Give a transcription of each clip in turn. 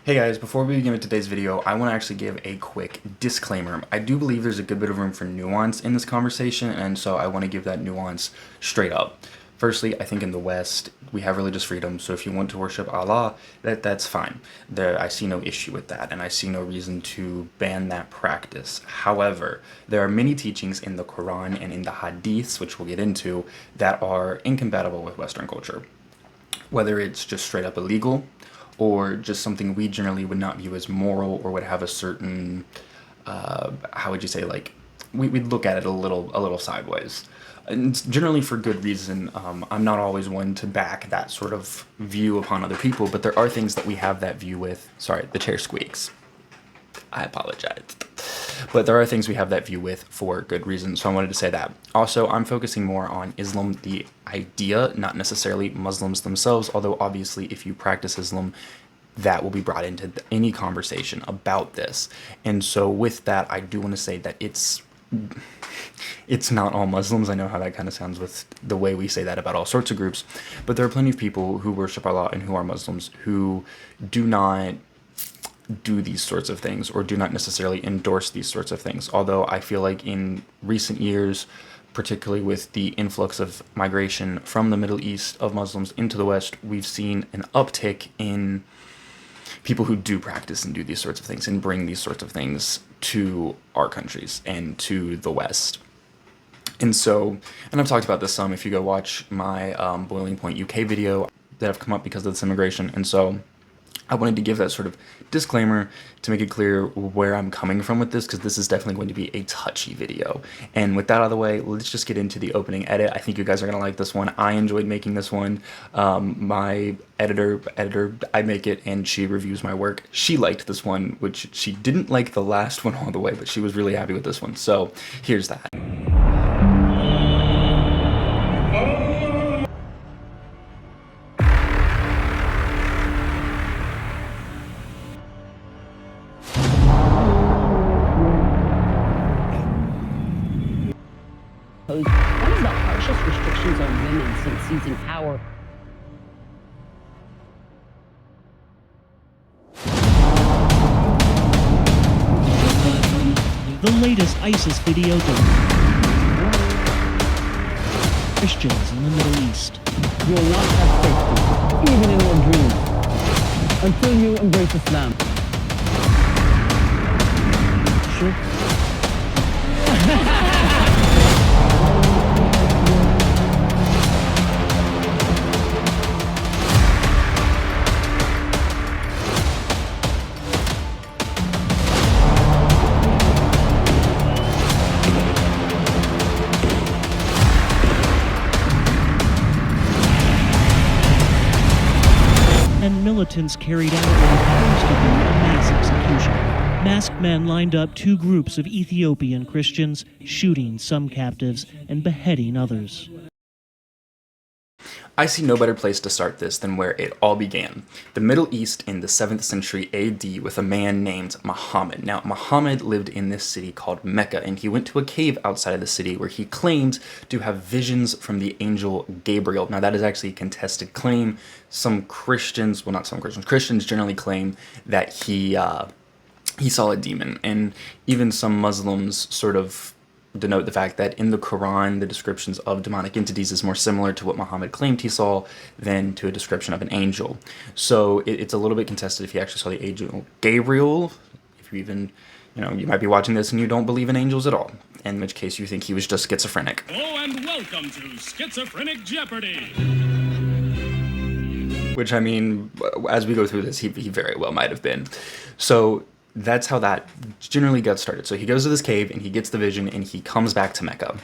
Hey guys, before we begin with today's video, I want to actually give a quick disclaimer. I do believe there's a good bit of room for nuance in this conversation, and so I want to give that nuance straight up. Firstly, I think in the West, we have religious freedom, so if you want to worship Allah, that's fine. I see no issue with that, and I see no reason to ban that practice. However, there are many teachings in the Quran and in the Hadiths, which we'll get into, that are incompatible with Western culture. Whether it's just straight up illegal, or just something we generally would not view as moral or would have a certain, how would you say, like, we'd look at it a little sideways. And it's generally for good reason. I'm not always one to back that sort of view upon other people, but there are things that we have that view with. Sorry, the chair squeaks. I apologize. But there are things we have that view with for good reason, so I wanted to say that. Also, I'm focusing more on Islam, the idea, not necessarily Muslims themselves, although obviously if you practice Islam, that will be brought into any conversation about this. And so with that, I do want to say that it's not all Muslims. I know how that kind of sounds with the way we say that about all sorts of groups, but there are plenty of people who worship Allah and who are Muslims who do not do these sorts of things or do not necessarily endorse these sorts of things. Although I feel like in recent years, particularly with the influx of migration from the Middle East of Muslims into the West, we've seen an uptick in people who do practice and do these sorts of things and bring these sorts of things to our countries and to the West. And so, and I've talked about this some, if you go watch my Boiling Point UK video that have come up because of this immigration. And so I wanted to give that sort of disclaimer to make it clear where I'm coming from with this, because this is definitely going to be a touchy video. And with that out of the way, let's just get into the opening edit. I think you guys are going to like this one. I enjoyed making this one. My editor, I make it and she reviews my work. She liked this one, which she didn't like the last one all the way, but she was really happy with this one. So here's that. One of the harshest restrictions on women since seizing power. The latest ISIS video Christians in the Middle East. You will not have safety, even in your dreams, until you embrace Islam. Sure. And militants carried out what appears to be a mass execution. Masked men lined up two groups of Ethiopian Christians, shooting some captives and beheading others. I see no better place to start this than where it all began, the Middle East in the 7th century AD with a man named Muhammad. Now, Muhammad lived in this city called Mecca, and he went to a cave outside of the city where he claimed to have visions from the angel Gabriel. Now, that is actually a contested claim. Some Christians, well, not some Christians, Christians generally claim that he saw a demon, and even some Muslims sort of denote the fact that in the Quran, the descriptions of demonic entities is more similar to what Muhammad claimed he saw than to a description of an angel. So it's a little bit contested if he actually saw the angel Gabriel. If you even, you might be watching this and you don't believe in angels at all, in which case you think he was just schizophrenic. Hello and welcome to Schizophrenic Jeopardy! Which, I mean, as we go through this, he very well might have been. So that's how that generally got started. So he goes to this cave and he gets the vision and he comes back to Mecca.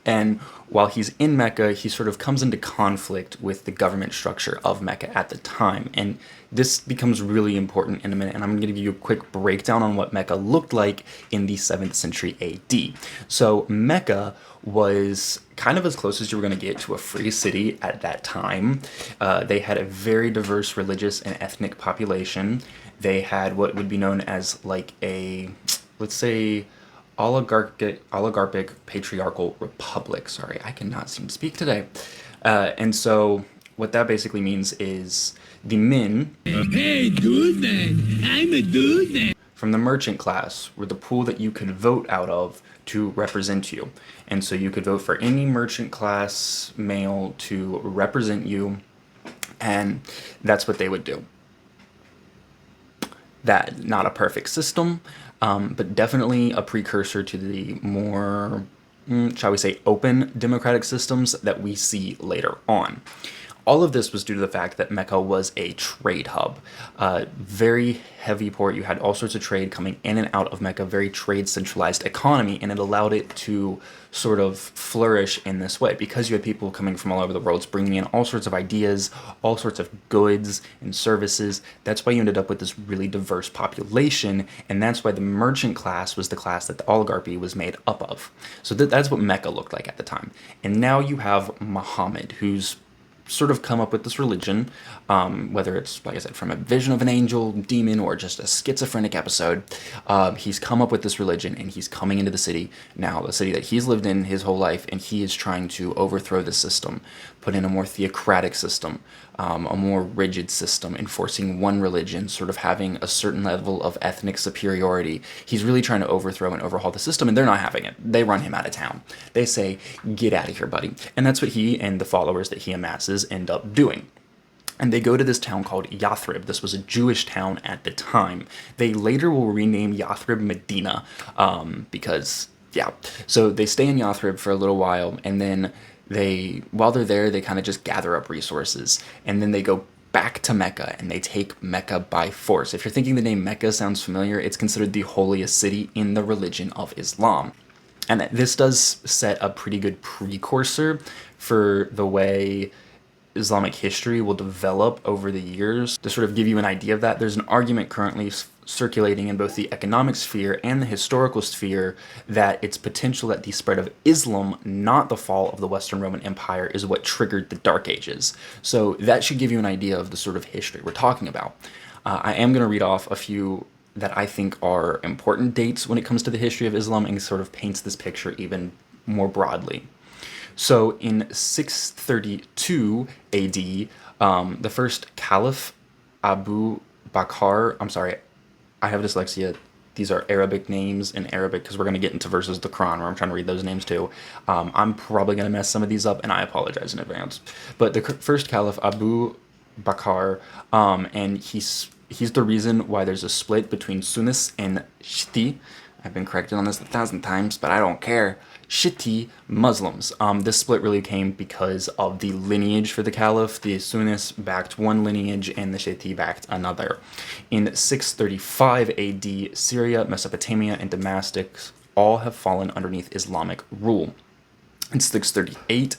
And while he's in Mecca, he sort of comes into conflict with the government structure of Mecca at the time. And this becomes really important in a minute. And I'm going to give you a quick breakdown on what Mecca looked like in the 7th century AD. So Mecca was kind of as close as you were going to get to a free city at that time. They had a very diverse religious and ethnic population. They had what would be known as like a, let's say, oligarchic patriarchal republic. Sorry, I cannot seem to speak today. And so what that basically means is the men Hey, dude, man. I'm a dude, man. from the merchant class were the pool that you could vote out of to represent you. And so you could vote for any merchant class male to represent you, and that's what they would do. That, not a perfect system, but definitely a precursor to the more, shall we say, open democratic systems that we see later on. All of this was due to the fact that Mecca was a trade hub. Very heavy port. You had all sorts of trade coming in and out of Mecca, very trade centralized economy, and it allowed it to sort of flourish in this way because you had people coming from all over the world bringing in all sorts of ideas, all sorts of goods and services. That's why you ended up with this really diverse population, and that's why the merchant class was the class that the oligarchy was made up of. So that's what Mecca looked like at the time. And now you have Muhammad, who's sort of come up with this religion, whether it's, like I said, from a vision of an angel, demon, or just a schizophrenic episode. He's come up with this religion, and he's coming into the city now, the city that he's lived in his whole life, and he is trying to overthrow the system, put in a more theocratic system, a more rigid system, enforcing one religion, sort of having a certain level of ethnic superiority. He's really trying to overthrow and overhaul the system, and they're not having it. They run him out of town. They say, "Get out of here, buddy." And that's what he and the followers that he amasses end up doing. And they go to this town called Yathrib. This was a Jewish town at the time. They later will rename Yathrib Medina because, yeah. So they stay in Yathrib for a little while, and then while they're there, they kind of just gather up resources. And then they go back to Mecca, and they take Mecca by force. If you're thinking the name Mecca sounds familiar, it's considered the holiest city in the religion of Islam. And this does set a pretty good precursor for the way Islamic history will develop over the years. To sort of give you an idea of that, there's an argument currently circulating in both the economic sphere and the historical sphere that it's potential that the spread of Islam, not the fall of the Western Roman Empire, is what triggered the Dark Ages. So that should give you an idea of the sort of history we're talking about. I am going to read off a few that I think are important dates when it comes to the history of Islam and sort of paints this picture even more broadly. So in 632 AD, the first Caliph Abu Bakr, I'm sorry, I have dyslexia. These are Arabic names in Arabic because we're going to get into verses of the Quran where I'm trying to read those names too. I'm probably going to mess some of these up, and I apologize in advance. But the first Caliph Abu Bakr, and he's the reason why there's a split between Sunnis and Shiite. I've been corrected on this 1,000 times, but I don't care. Shiite Muslims. This split really came because of the lineage for the caliph. The Sunnis backed one lineage and the Shiite backed another. In 635 AD, Syria, Mesopotamia, and Damascus all have fallen underneath Islamic rule. In 638,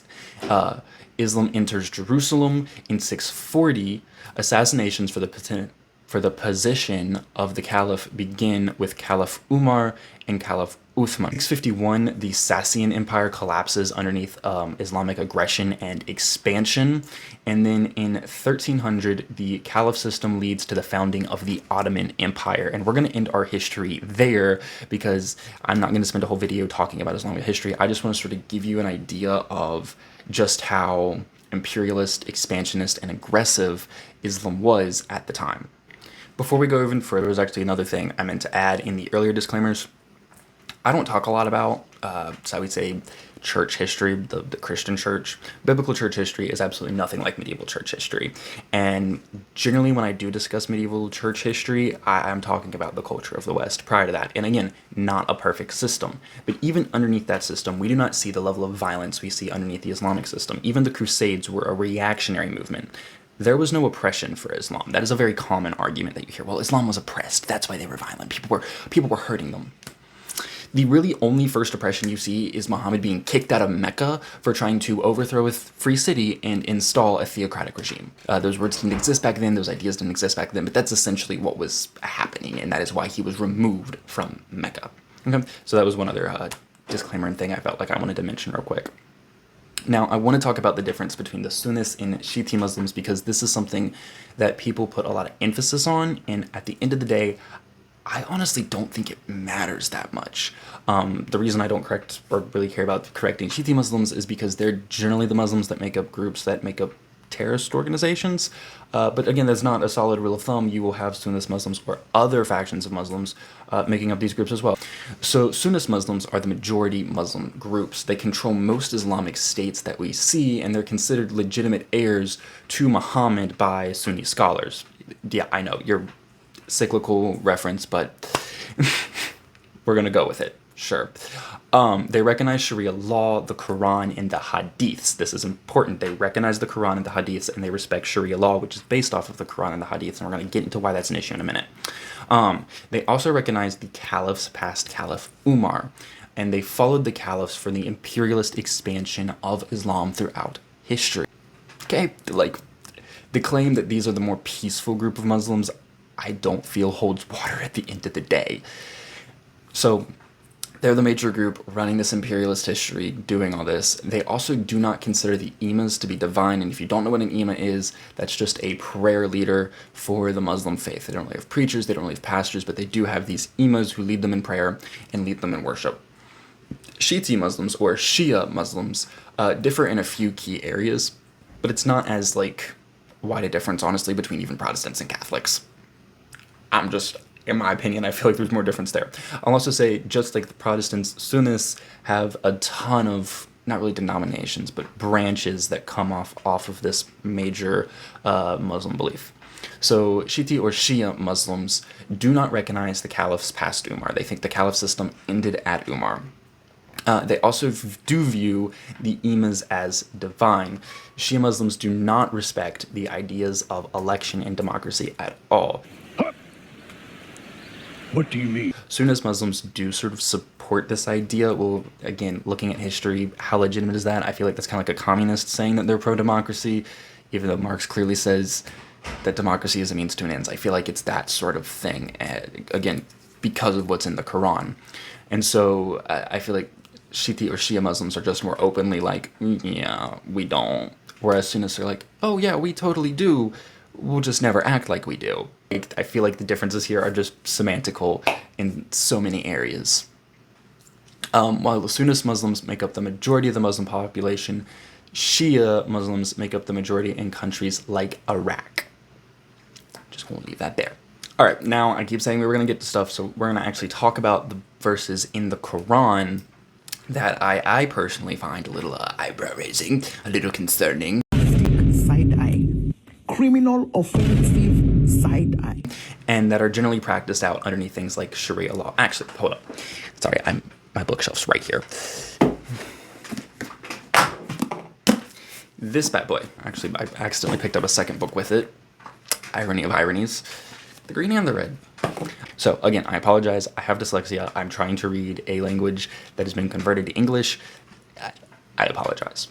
Islam enters Jerusalem. In 640, assassinations for the position of the caliph begin with Caliph Umar and Caliph Uthman. 651, the Sassanian Empire collapses underneath Islamic aggression and expansion. And then in 1300, the caliph system leads to the founding of the Ottoman Empire. And we're going to end our history there because I'm not going to spend a whole video talking about Islamic history. I just want to sort of give you an idea of just how imperialist, expansionist, and aggressive Islam was at the time. Before we go even further, there's actually another thing I meant to add in the earlier disclaimers. I don't talk a lot about, so I would say, church history, the Christian church. Biblical church history is absolutely nothing like medieval church history. And generally when I do discuss medieval church history, I'm talking about the culture of the West prior to that. And again, not a perfect system. But even underneath that system, we do not see the level of violence we see underneath the Islamic system. Even the Crusades were a reactionary movement. There was no oppression for Islam. That is a very common argument that you hear. Well, Islam was oppressed. That's why they were violent. People were hurting them. The really only first oppression you see is Muhammad being kicked out of Mecca for trying to overthrow a free city and install a theocratic regime. Those words didn't exist back then, those ideas didn't exist back then, but that's essentially what was happening, and that is why he was removed from Mecca. Okay, so that was one other disclaimer and thing I felt like I wanted to mention real quick. Now, I want to talk about the difference between the Sunnis and Shiite Muslims because this is something that people put a lot of emphasis on, and at the end of the day, I honestly don't think it matters that much. The reason I don't correct or really care about correcting Shiite Muslims is because they're generally the Muslims that make up groups that make up terrorist organizations. But again, that's not a solid rule of thumb. You will have Sunnist Muslims or other factions of Muslims making up these groups as well. So Sunnist Muslims are the majority Muslim groups. They control most Islamic states that we see, and they're considered legitimate heirs to Muhammad by Sunni scholars. Yeah, I know, you're cyclical reference, but we're going to go with it. Sure. They recognize Sharia law, the Quran, and the Hadiths. This is important. They recognize the Quran and the Hadiths, and they respect Sharia law, which is based off of the Quran and the Hadiths, and we're going to get into why that's an issue in a minute. They also recognize the caliphs past Caliph Umar, and they followed the caliphs for the imperialist expansion of Islam throughout history. Okay, like, the claim that these are the more peaceful group of Muslims, I don't feel holds water at the end of the day. So, they're the major group running this imperialist history, doing all this. They also do not consider the imams to be divine, and if you don't know what an imam is, that's just a prayer leader for the Muslim faith. They don't really have preachers, they don't really have pastors, but they do have these imams who lead them in prayer and lead them in worship. Shiite Muslims, or Shia Muslims, differ in a few key areas, but it's not as, like, wide a difference, honestly, between even Protestants and Catholics. In my opinion, I feel like there's more difference there. I'll also say, just like the Protestants, Sunnis have a ton of, not really denominations, but branches that come off of this major Muslim belief. So Shiite or Shia Muslims do not recognize the caliphs past Umar. They think the caliph system ended at Umar. They also do view the imams as divine. Shia Muslims do not respect the ideas of election and democracy at all. What do you mean? Sunnist Muslims do sort of support this idea. Well, again, looking at history, how legitimate is that? I feel like that's kind of like a communist saying that they're pro-democracy, even though Marx clearly says that democracy is a means to an end. I feel like it's that sort of thing, again, because of what's in the Quran. And so I feel like Shiite or Shia Muslims are just more openly like, yeah, we don't. Whereas Sunnis are like, oh yeah, we totally do. We'll just never act like we do. I feel like the differences here are just semantical in so many areas. While the Sunnist Muslims make up the majority of the Muslim population, Shia Muslims make up the majority in countries like Iraq. Just won't leave that there. Alright, now I keep saying we were going to get to stuff, so we're going to actually talk about the verses in the Quran that I personally find a little eyebrow-raising, a little concerning. Side-eye. Criminal offensive side-eye. And that are generally practiced out underneath things like Sharia law. Actually, hold up. Sorry, my bookshelf's right here. This bad boy. Actually, I accidentally picked up a second book with it. Irony of ironies. The green and the red. So, again, I apologize. I have dyslexia. I'm trying to read a language that has been converted to English. I apologize.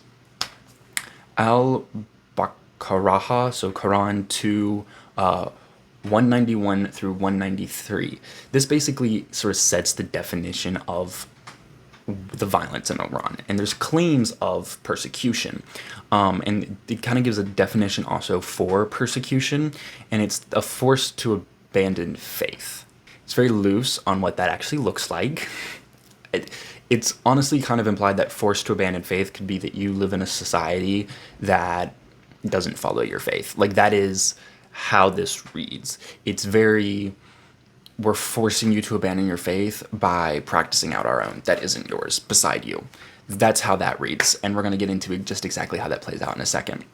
Al-Baqarah, so Quran 2, 191 through 193. This basically sort of sets the definition of the violence in Iran. And there's claims of persecution. And it kind of gives a definition also for persecution. And it's a force to abandon faith. It's very loose on what that actually looks like. It's honestly kind of implied that forced to abandon faith could be that you live in a society that doesn't follow your faith. Like, that is how this reads. It's very, we're forcing you to abandon your faith by practicing out our own that isn't yours, beside you. That's how that reads, and we're going to get into just exactly how that plays out in a second.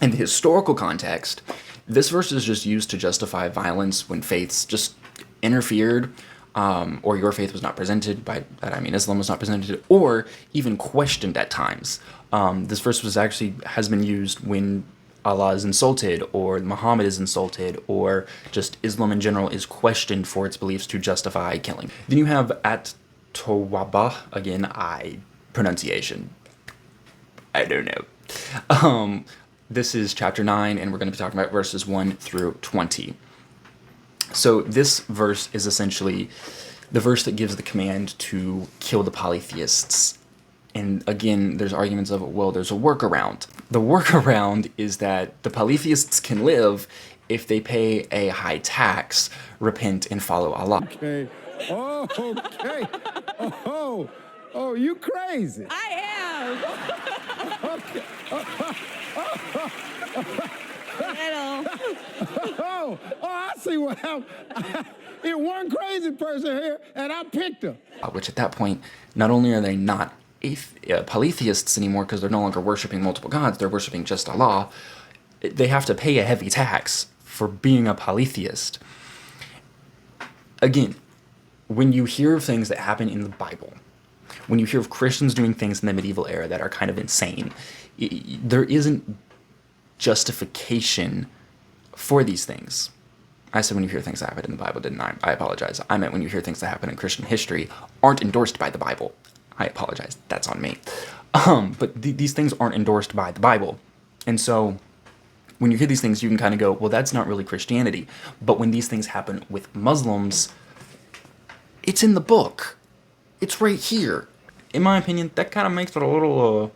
In the historical context, this verse is just used to justify violence when faiths just interfered, or your faith was not presented. By that I mean Islam was not presented, or even questioned at times. This verse has been used when Allah is insulted, or Muhammad is insulted, or just Islam in general is questioned for its beliefs to justify killing. Then you have at Tawbah, again, pronunciation. I don't know. This is chapter 9, and we're going to be talking about verses 1 through 20. So this verse is essentially the verse that gives the command to kill the polytheists. And again, there's arguments of, well, there's a workaround. The workaround is that the polytheists can live if they pay a high tax, repent, and follow Allah. Okay. Oh, okay. Oh, you crazy. I am. Okay. Oh, I see what happened. It one crazy person here, and I picked her. Which at that point, not only are they not polytheists anymore because they're no longer worshiping multiple gods, they're worshiping just Allah, they have to pay a heavy tax for being a polytheist. Again, when you hear of things that happen in the Bible, when you hear of Christians doing things in the medieval era that are kind of insane, there isn't justification for these things. I said when you hear things that happen in the Bible, didn't I? I apologize. I meant when you hear things that happen in Christian history aren't endorsed by the Bible. I apologize. That's on me. But these things aren't endorsed by the Bible. And so when you hear these things, you can kind of go, well, that's not really Christianity. But when these things happen with Muslims, it's in the book. It's right here. In my opinion, that kind of makes it a little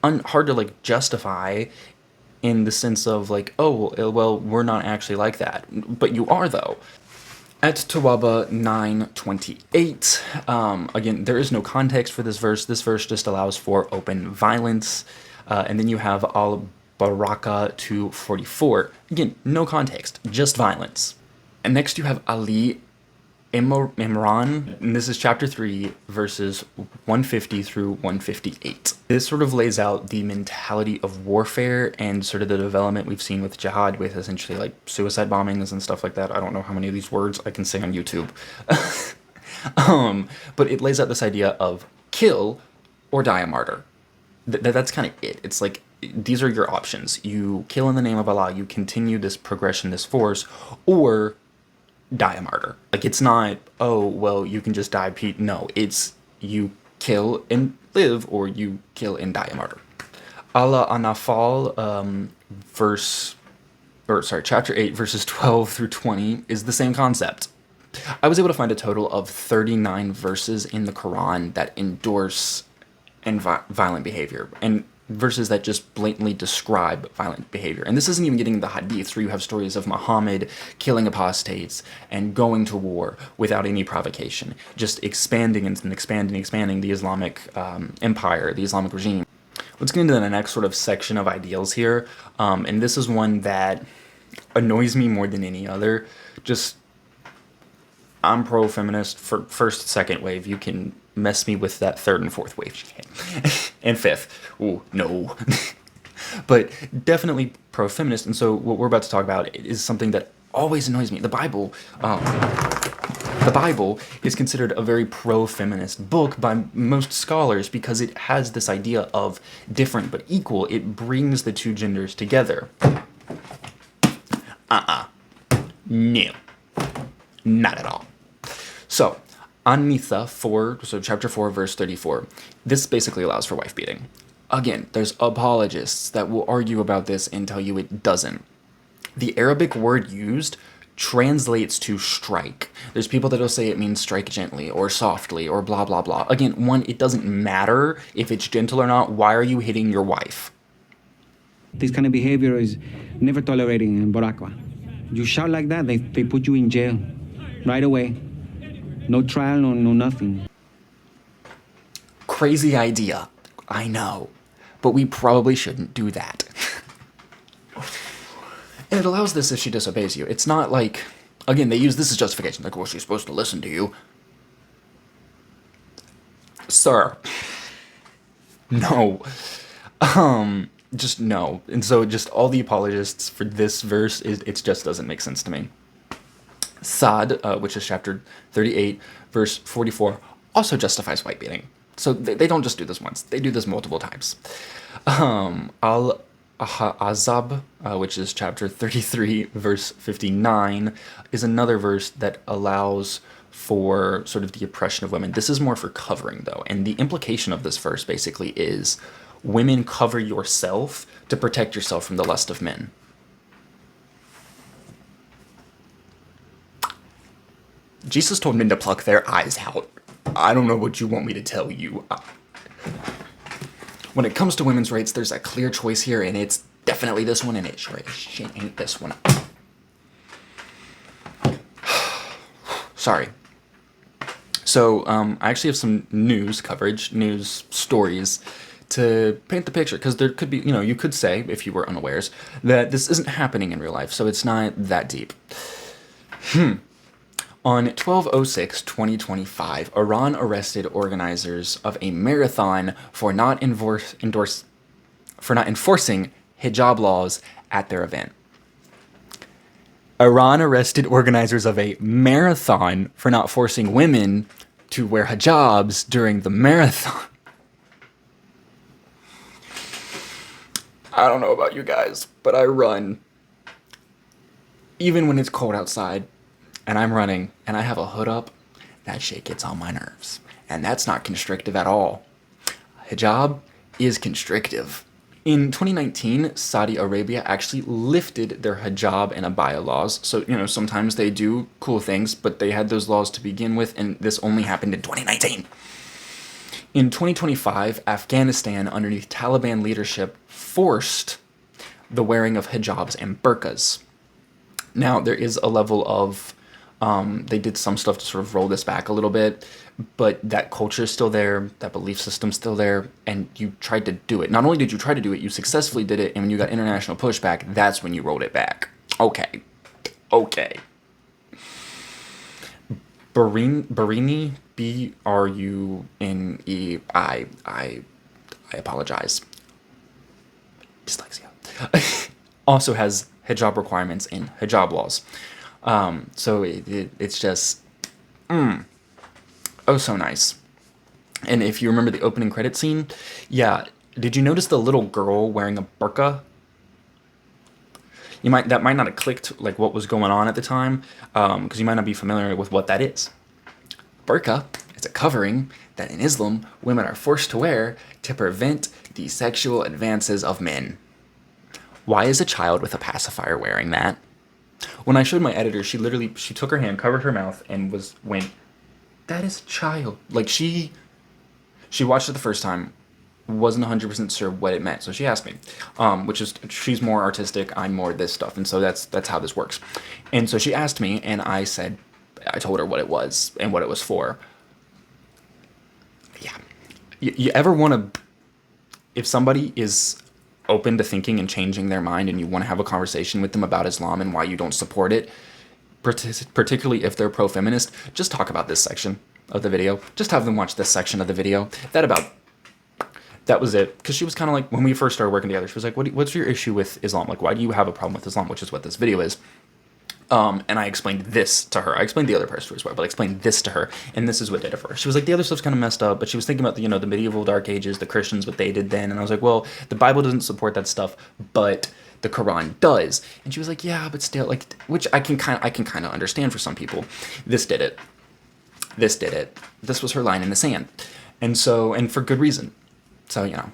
hard to like justify, in the sense of like, oh, well, we're not actually like that. But you are, though. At Tawaba 9:28, again, there is no context for this verse. This verse just allows for open violence. And then you have Al-Baraka 2:44. Again, no context, just violence. And next you have Ali Imran, and this is chapter 3, verses 150 through 158. This sort of lays out the mentality of warfare and sort of the development we've seen with jihad, with essentially like suicide bombings and stuff like that. I don't know how many of these words I can say on YouTube. But it lays out this idea of kill or die a martyr. That's kind of it. It's like, these are your options. You kill in the name of Allah, you continue this progression, this force, or die a martyr. Like, it's not, oh, well, you can just die, Pete. No, it's you kill and live, or you kill and die a martyr. Allah Anafal, chapter 8, verses 12 through 20 is the same concept. I was able to find a total of 39 verses in the Quran that endorse violent behavior, and verses that just blatantly describe violent behavior. And this isn't even getting the hadiths, where you have stories of Muhammad killing apostates and going to war without any provocation, just expanding and expanding the Islamic empire, the Islamic regime. Let's get into the next sort of section of ideals here, and this is one that annoys me more than any other. Just, I'm pro-feminist for first, second wave. You can mess me with that third and fourth wave. And fifth. Ooh, no. But definitely pro-feminist. And so what we're about to talk about is something that always annoys me. The Bible is considered a very pro-feminist book by most scholars because it has this idea of different but equal. It brings the two genders together. No. Not at all. So, An-Nisa 4, so chapter 4, verse 34, this basically allows for wife beating. Again, there's apologists that will argue about this and tell you it doesn't. The Arabic word used translates to strike. There's people that will say it means strike gently or softly or blah, blah, blah. Again, one, it doesn't matter if it's gentle or not. Why are you hitting your wife? This kind of behavior is never tolerated in Barakwa. You shout like that, they put you in jail right away. No trial, no nothing. Crazy idea, I know, but we probably shouldn't do that. And it allows this if she disobeys you. It's not like, again, they use this as justification, like, well, she's supposed to listen to you. Sir. No. Just no. And so just all the apologists for this verse, it just doesn't make sense to me. Sad, which is chapter 38, verse 44, also justifies wife beating. So they don't just do this once, they do this multiple times. Al-Ahzab, which is chapter 33, verse 59, is another verse that allows for sort of the oppression of women. This is more for covering, though, and the implication of this verse basically is women, cover yourself to protect yourself from the lust of men. Jesus told men to pluck their eyes out. I don't know what you want me to tell you. When it comes to women's rights, there's a clear choice here, and it's definitely this one, and it sure as shit ain't this one. Sorry. So, I actually have some news coverage, news stories to paint the picture, because there could be, you could say, if you were unawares, that this isn't happening in real life, so it's not that deep. On 12/06/2025, Iran arrested organizers of a marathon for not enforcing hijab laws at their event. Iran arrested organizers of a marathon for not forcing women to wear hijabs during the marathon. I don't know about you guys, but I run even when it's cold outside and I'm running and I have a hood up. That shit gets on my nerves. And that's not constrictive at all. Hijab is constrictive. In 2019, Saudi Arabia actually lifted their hijab and abaya laws. So, sometimes they do cool things, but they had those laws to begin with, and this only happened in 2019. In 2025, Afghanistan, underneath Taliban leadership, forced the wearing of hijabs and burqas. Now, there is a level of, they did some stuff to sort of roll this back a little bit, but that culture is still there, that belief system's still there, and you tried to do it. Not only did you try to do it, you successfully did it, and when you got international pushback, that's when you rolled it back. Okay. Barini, Brunei, I apologize. Dyslexia. Also has hijab requirements in hijab laws. So it's just, oh so nice. And if you remember the opening credit scene, yeah, did you notice the little girl wearing a burqa? That might not have clicked like what was going on at the time, because you might not be familiar with what that is. Burqa is a covering that in Islam women are forced to wear to prevent the sexual advances of men. Why is a child with a pacifier wearing that? When I showed my editor, she took her hand, covered her mouth, and went, that is a child. Like she watched it the first time, wasn't 100% sure what it meant, so she asked me, which is, she's more artistic, I'm more this stuff, and so that's how this works. And so she asked me, and I told her what it was and what it was for. Yeah. You ever want to, if somebody is open to thinking and changing their mind and you want to have a conversation with them about Islam and why you don't support it, particularly if they're pro-feminist, just talk about this section of the video. Just have them watch this section of the video. That was it. Because she was kind of like, when we first started working together, she was like, what's your issue with Islam? Like, why do you have a problem with Islam? Which is what this video is. And I explained this to her. I explained the other part as well, but I explained this to her, and this is what did it for her. She was like, the other stuff's kind of messed up, but she was thinking about the medieval Dark Ages, the Christians, what they did then, and I was like, well, the Bible doesn't support that stuff, but the Quran does. And she was like, yeah, but still, like, which I can kind of understand for some people. This did it. This was her line in the sand, and for good reason. So now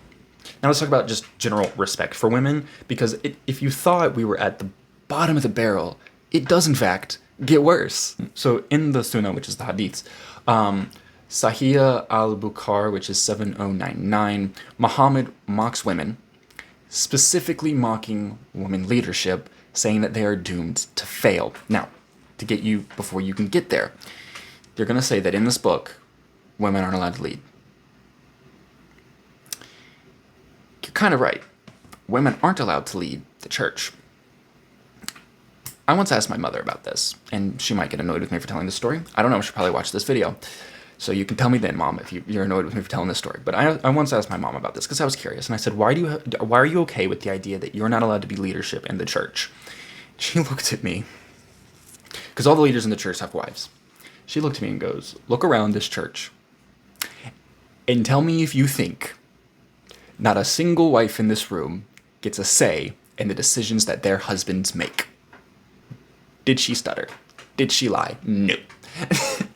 let's talk about just general respect for women, because if you thought we were at the bottom of the barrel, it does in fact get worse. So in the Sunnah, which is the Hadiths, Sahih al-Bukhari, which is 7099, Muhammad mocks women, specifically mocking women leadership, saying that they are doomed to fail. Now, to get you, before you can get there, they're going to say that in this book, women aren't allowed to lead. You're kind of right. Women aren't allowed to lead the church. I once asked my mother about this, and she might get annoyed with me for telling this story. I don't know, she'll probably watch this video. So you can tell me then, Mom, if you're annoyed with me for telling this story. But I once asked my mom about this because I was curious, and I said, why are you okay with the idea that you're not allowed to be leadership in the church? She looked at me, because all the leaders in the church have wives. She looked at me and goes, look around this church, and tell me if you think not a single wife in this room gets a say in the decisions that their husbands make. Did she stutter? Did she lie? No.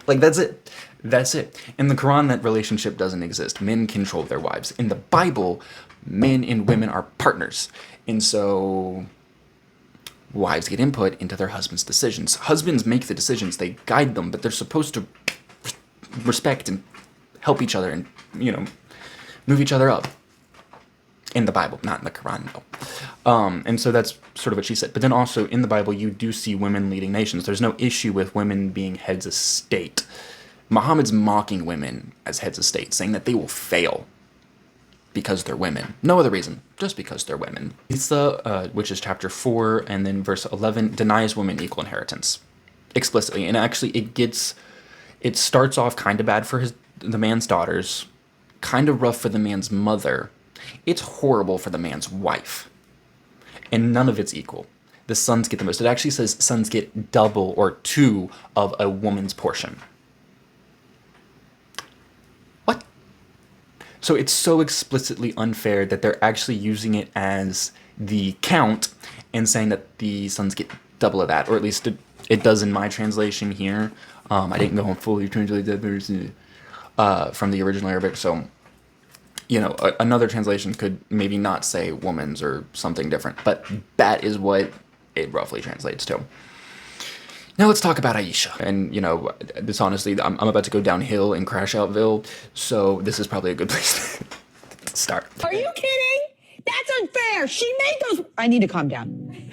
Like, that's it. That's it. In the Quran, that relationship doesn't exist. Men control their wives. In the Bible, men and women are partners. And so wives get input into their husbands' decisions. Husbands make the decisions. They guide them, but they're supposed to respect and help each other and, move each other up. In the Bible, not in the Quran, no. And so that's sort of what she said. But then also in the Bible, you do see women leading nations. There's no issue with women being heads of state. Muhammad's mocking women as heads of state, saying that they will fail. because they're women. No other reason, just because they're women. Isa, which is chapter 4, and then verse 11, denies women equal inheritance explicitly. And actually, it starts off kind of bad for the man's daughters, kind of rough for the man's mother. It's horrible for the man's wife. And none of it's equal. The sons get the most. It actually says sons get double or 2 of a woman's portion. What? So it's so explicitly unfair that they're actually using it as the count and saying that the sons get double of that, or at least it does in my translation here. I didn't go and fully translate that verse from the original Arabic, so another translation could maybe not say woman's or something different, but that is what it roughly translates to. Now let's talk about Aisha. And, this honestly, I'm about to go downhill in Crash Outville, so this is probably a good place to start. Are you kidding? That's unfair. She made those. I need to calm down.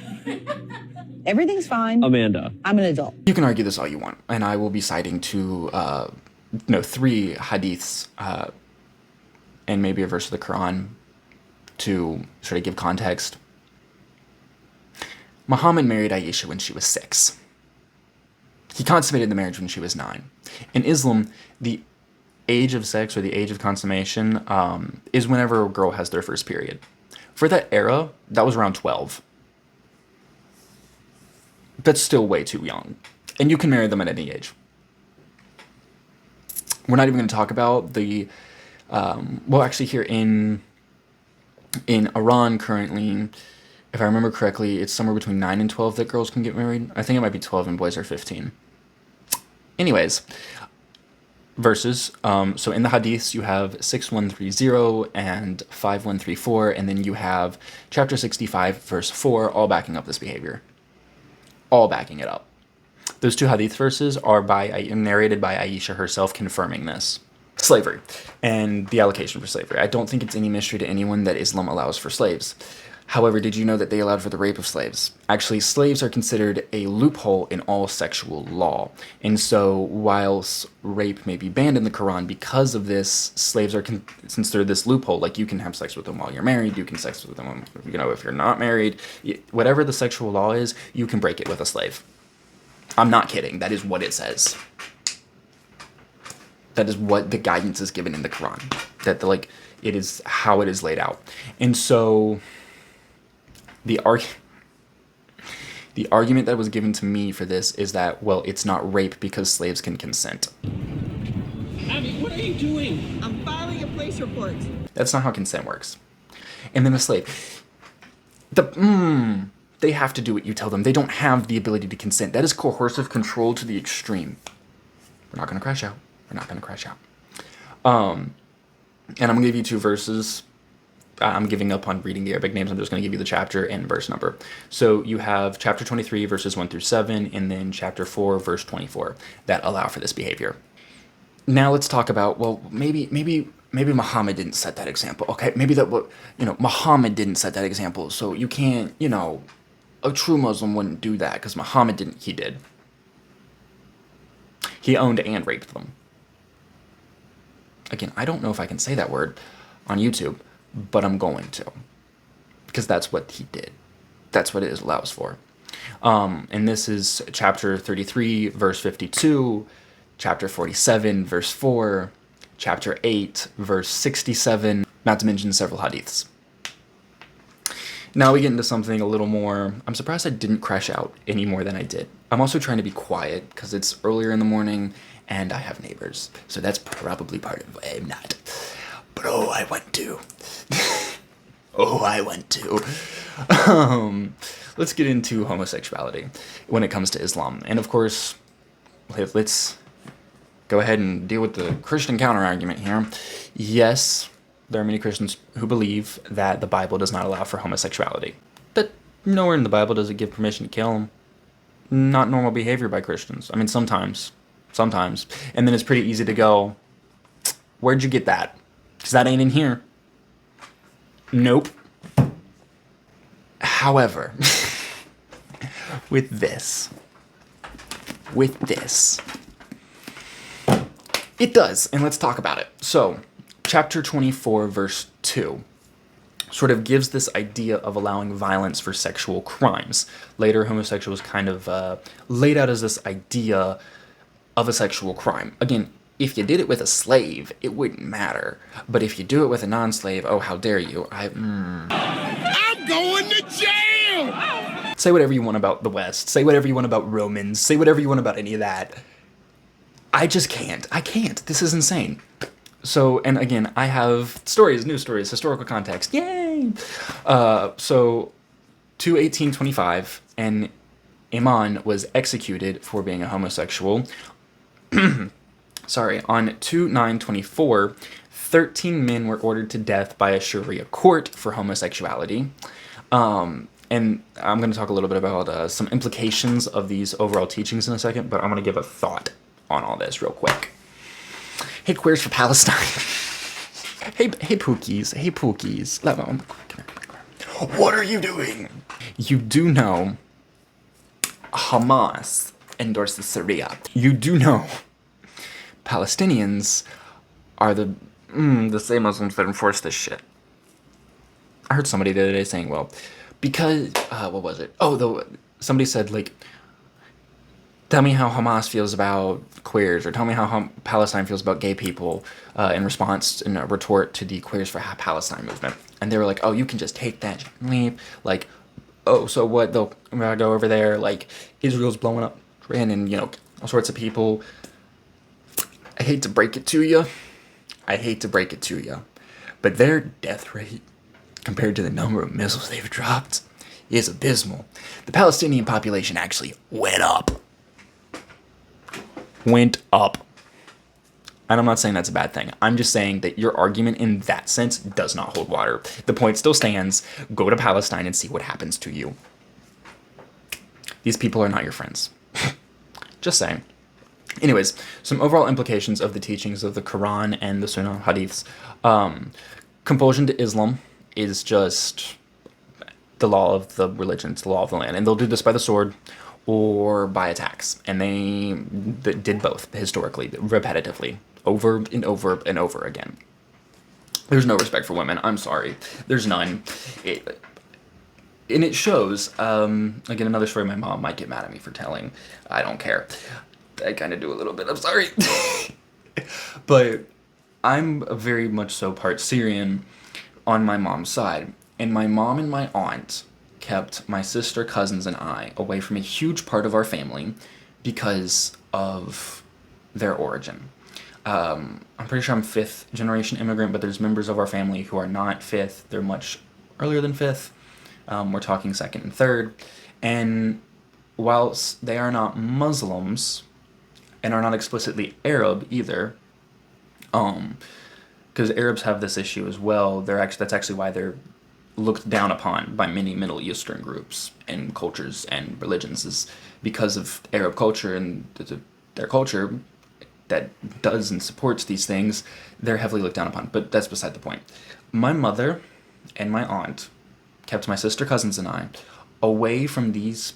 Everything's fine. Amanda. I'm an adult. You can argue this all you want, and I will be citing 3 hadiths, and maybe a verse of the Quran to sort of give context. Muhammad married Aisha when she was 6. He consummated the marriage when she was 9. In Islam, the age of sex or the age of consummation is whenever a girl has their first period. For that era, that was around 12. That's still way too young. And you can marry them at any age. We're not even going to talk about the... actually here in Iran currently, if I remember correctly, it's somewhere between 9 and 12 that girls can get married. I think it might be 12 and boys are 15. Anyways, verses. So in the hadiths, you have 6130 and 5134, and then you have chapter 65, verse 4, all backing up this behavior. All backing it up. Those 2 hadith verses are narrated by Aisha herself, confirming this. Slavery and the allocation for slavery. I don't think it's any mystery to anyone that Islam allows for slaves. However, did you know that they allowed for the rape of slaves? Actually, slaves are considered a loophole in all sexual law. And so, whilst rape may be banned in the Quran because of this, slaves are considered this loophole. Like, you can have sex with them while you're married, you can have sex with them, if you're not married. Whatever the sexual law is, you can break it with a slave. I'm not kidding. That is what it says. That is what the guidance is given in the Quran. That it is how it is laid out. And so the argument that was given to me for this is that, well, it's not rape because slaves can consent. Abby, what are you doing? I'm filing a police report. That's not how consent works. And then the slave, they have to do what you tell them. They don't have the ability to consent. That is coercive control to the extreme. We're not going to crash out. We're not going to crash out. And I'm going to give you 2 verses. I'm giving up on reading the Arabic names. I'm just going to give you the chapter and verse number. So you have chapter 23, verses 1 through 7, and then chapter 4, verse 24, that allow for this behavior. Now let's talk about, well, maybe Muhammad didn't set that example. Okay, maybe Muhammad didn't set that example. So you can't, a true Muslim wouldn't do that because Muhammad didn't. He did. He owned and raped them. Again, I don't know if I can say that word on YouTube, but I'm going to, because that's what he did. That's what it allows for. And this is chapter 33, verse 52, chapter 47, verse 4, chapter 8, verse 67, not to mention several hadiths. Now we get into something a little more... I'm surprised I didn't crash out any more than I did. I'm also trying to be quiet because it's earlier in the morning and I have neighbors. So that's probably part of why I'm not. But I want to. I want to. Let's get into homosexuality when it comes to Islam. And of course, let's go ahead and deal with the Christian counter-argument here. Yes, there are many Christians who believe that the Bible does not allow for homosexuality. But nowhere in the Bible does it give permission to kill them. Not normal behavior by Christians. I mean, sometimes. And then it's pretty easy to go, where'd you get that? Because that ain't in here. Nope. However, with this, it does, and let's talk about it. So, chapter 24, verse 2, sort of gives this idea of allowing violence for sexual crimes. Later, homosexual is kind of laid out as this idea of a sexual crime. Again, if you did it with a slave, it wouldn't matter. But if you do it with a non-slave, oh, how dare you. I'm going to jail! Say whatever you want about the West. Say whatever you want about Romans. Say whatever you want about any of that. I just can't. I can't. This is insane. So, and again, I have stories, news stories, historical context. Yay! So, 2/1825, and Iman was executed for being a homosexual. Sorry, on 2/9/24, 13 men were ordered to death by a Sharia court for homosexuality. And I'm going to talk a little bit about some implications of these overall teachings in a second, but I'm going to give a thought on all this real quick. Hey, Queers for Palestine. hey, Pookies. Hey, Pookies. Come here. What are you doing? You do know Hamas endorses Syria. You do know Palestinians are the same Muslims that enforce this shit. I heard somebody the other day saying, well, because, what was it? Oh, somebody said, like, tell me how Hamas feels about queers, or tell me how Palestine feels about gay people, in response, in a retort to the Queers for Palestine movement. And they were like, oh, you can just take that and leave. Like, oh, so what, they'll go over there, like, Israel's blowing up, and, you know, all sorts of people. I hate to break it to you. But their death rate, compared to the number of missiles they've dropped, is abysmal. The Palestinian population actually went up. And I'm not saying that's a bad thing. I'm just saying that your argument in that sense does not hold water. The point still stands. Go to Palestine and see what happens to you. These people are not your friends. Just saying. Anyways, some overall implications of the teachings of the Quran and the Sunnah Hadiths. Compulsion to Islam is just the law of the religion. It's the law of the land. And they'll do this by the sword or by attacks. And they did both historically, repetitively, over and over and over again. There's no respect for women. I'm sorry. There's none. And it shows. Again, another story my mom might get mad at me for telling. I don't care. I kind of do a little bit. I'm sorry. But I'm very much so part Syrian on my mom's side. And my mom and my aunt kept my sister, cousins, and I away from a huge part of our family because of their origin. I'm pretty sure I'm 5th generation immigrant, but there's members of our family who are not 5th. They're much earlier than 5th. We're talking 2nd and 3rd. And whilst they are not Muslims and are not explicitly Arab either, because Arabs have this issue as well. That's actually why they're looked down upon by many Middle Eastern groups and cultures and religions, is because of Arab culture and their culture that does and supports these things. They're heavily looked down upon, but that's beside the point. My mother and my aunt kept my sister, cousins, and I away from these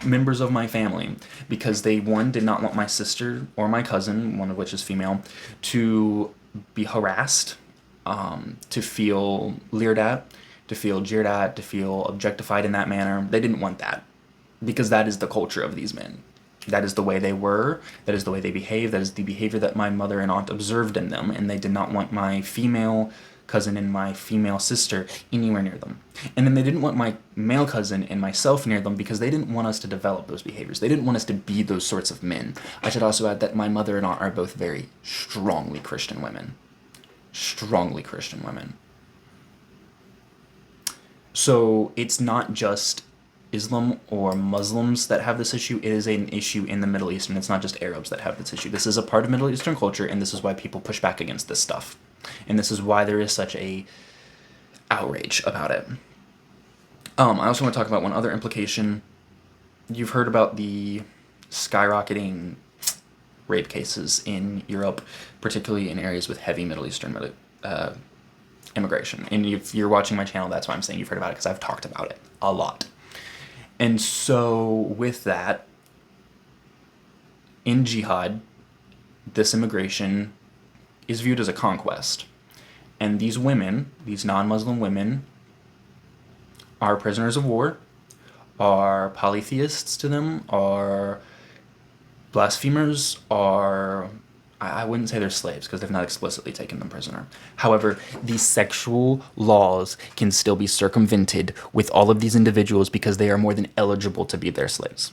members of my family because they, one, did not want my sister or my cousin, one of which is female, to be harassed, to feel leered at, to feel jeered at, to feel objectified in that manner. They didn't want that because that is the culture of these men. That is the way they were. That is the way they behave. That is the behavior that my mother and aunt observed in them, and they did not want my female cousin and my female sister anywhere near them. And then they didn't want my male cousin and myself near them because they didn't want us to develop those behaviors. They didn't want us to be those sorts of men. I should also add that my mother and aunt are both very strongly Christian women. Strongly Christian women. So it's not just Islam or Muslims that have this issue. It is an issue in the Middle East, and it's not just Arabs that have this issue. This is a part of Middle Eastern culture, and this is why people push back against this stuff. And this is why there is such a outrage about it. I also want to talk about one other implication. You've heard about the skyrocketing rape cases in Europe, particularly in areas with heavy Middle Eastern immigration. And if you're watching my channel, that's why I'm saying you've heard about it, because I've talked about it a lot. And so with that, in jihad, this immigration is viewed as a conquest. And these women, these non-Muslim women, are prisoners of war, are polytheists to them, are blasphemers, are... I wouldn't say they're slaves because they've not explicitly taken them prisoner. However, these sexual laws can still be circumvented with all of these individuals because they are more than eligible to be their slaves.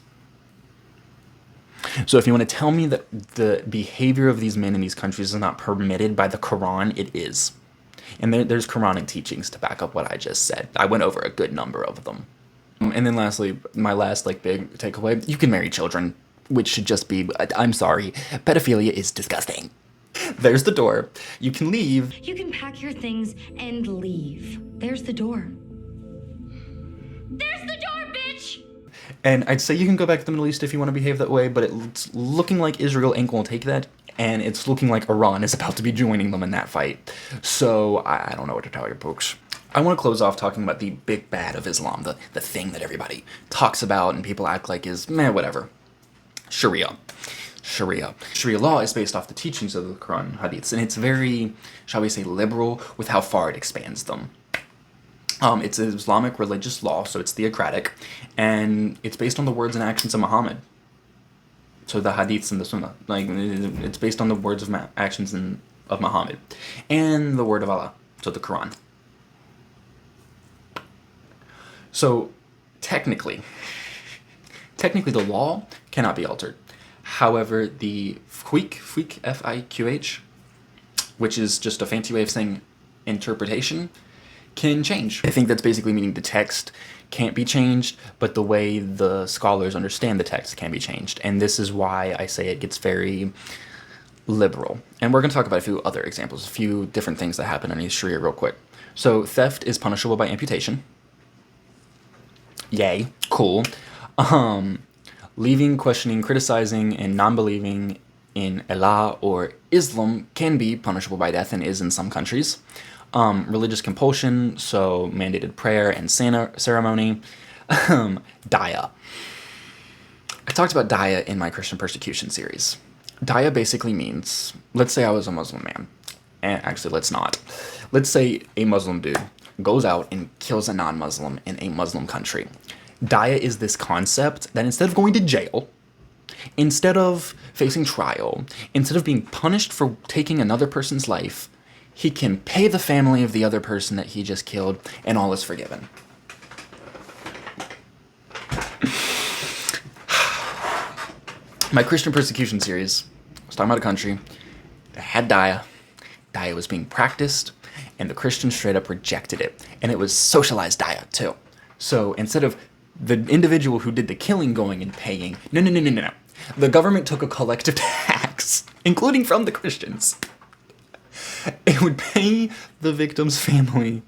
So if you want to tell me that the behavior of these men in these countries is not permitted by the Quran, it is. And there's Quranic teachings to back up what I just said. I went over a good number of them. And then lastly, my last big takeaway, you can marry children, which should just be, I'm sorry, pedophilia is disgusting. There's the door. You can leave. You can pack your things and leave. There's the door. There's the door, bitch! And I'd say you can go back to the Middle East if you want to behave that way, but it's looking like Israel ain't gonna take that, and it's looking like Iran is about to be joining them in that fight. So I don't know what to tell you, folks. I want to close off talking about the big bad of Islam, the thing that everybody talks about and people act like is, meh, whatever. Sharia. Sharia law is based off the teachings of the Quran and Hadiths, and it's very, shall we say, liberal with how far it expands them. It's an Islamic religious law, so it's theocratic, and it's based on the words and actions of Muhammad. So the Hadiths and the Sunnah, it's based on the words of actions of Muhammad, and the word of Allah, so the Quran. So technically the law cannot be altered. However, the fiqh, F-I-Q-H, which is just a fancy way of saying interpretation, can change. I think that's basically meaning the text can't be changed, but the way the scholars understand the text can be changed. And this is why I say it gets very liberal. And we're going to talk about a few other examples, a few different things that happen underneath Sharia real quick. So theft is punishable by amputation. Yay, cool. Leaving, questioning, criticizing, and non-believing in Allah or Islam can be punishable by death and is in some countries. Religious compulsion, so mandated prayer and ceremony. Daya. I talked about Daya in my Christian persecution series. Daya basically means, let's say I was a Muslim man. And actually, let's not. Let's say a Muslim dude goes out and kills a non-Muslim in a Muslim country. Daya is this concept that instead of going to jail, instead of facing trial, instead of being punished for taking another person's life, he can pay the family of the other person that he just killed, and all is forgiven. My Christian persecution series was talking about a country that had Daya. Daya was being practiced, and the Christians straight up rejected it. And it was socialized Daya, too. So instead of the individual who did the killing going and paying, no. The government took a collective tax, including from the Christians. It would pay the victim's family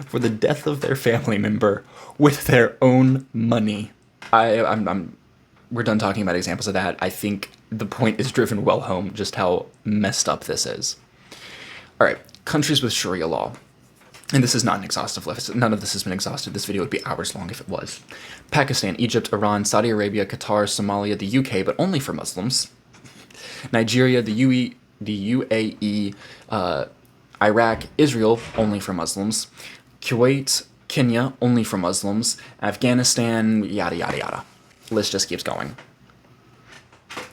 for the death of their family member with their own money. We're done talking about examples of that. I think the point is driven well home just how messed up this is. All right, countries with Sharia law. And this is not an exhaustive list. None of this has been exhausted. This video would be hours long if it was. Pakistan, Egypt, Iran, Saudi Arabia, Qatar, Somalia, the UK, but only for Muslims. Nigeria, the UAE, Iraq, Israel, only for Muslims. Kuwait, Kenya, only for Muslims. Afghanistan, yada, yada, yada. List just keeps going.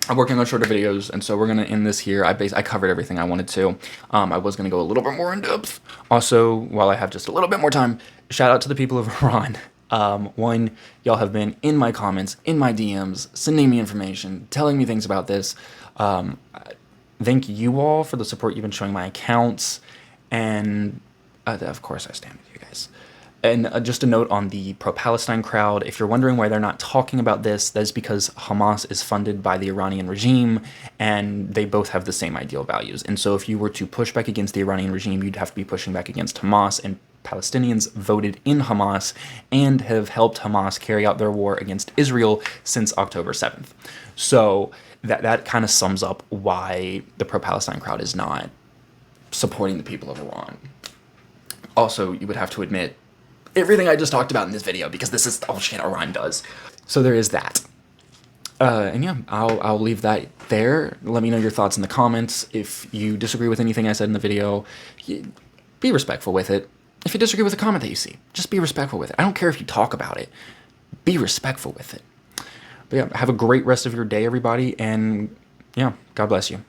I'm working on shorter videos, and so we're going to end this here. I covered everything I wanted to. I was going to go a little bit more in depth. Also, while I have just a little bit more time, shout out to the people of Iran. One, y'all have been in my comments, in my DMs, sending me information, telling me things about this. Thank you all for the support you've been showing my accounts, and of course I stand with you guys. And just a note on the pro-Palestine crowd, if you're wondering why they're not talking about this, that is because Hamas is funded by the Iranian regime, and they both have the same ideal values. And so if you were to push back against the Iranian regime, you'd have to be pushing back against Hamas, and Palestinians voted in Hamas and have helped Hamas carry out their war against Israel since October 7th. So that kind of sums up why the pro-Palestine crowd is not supporting the people of Iran. Also, you would have to admit, everything I just talked about in this video, because this is all shit Iran does. So there is that. And yeah, I'll leave that there. Let me know your thoughts in the comments. If you disagree with anything I said in the video, be respectful with it. If you disagree with a comment that you see, just be respectful with it. I don't care if you talk about it. Be respectful with it. But yeah, have a great rest of your day, everybody. And yeah, God bless you.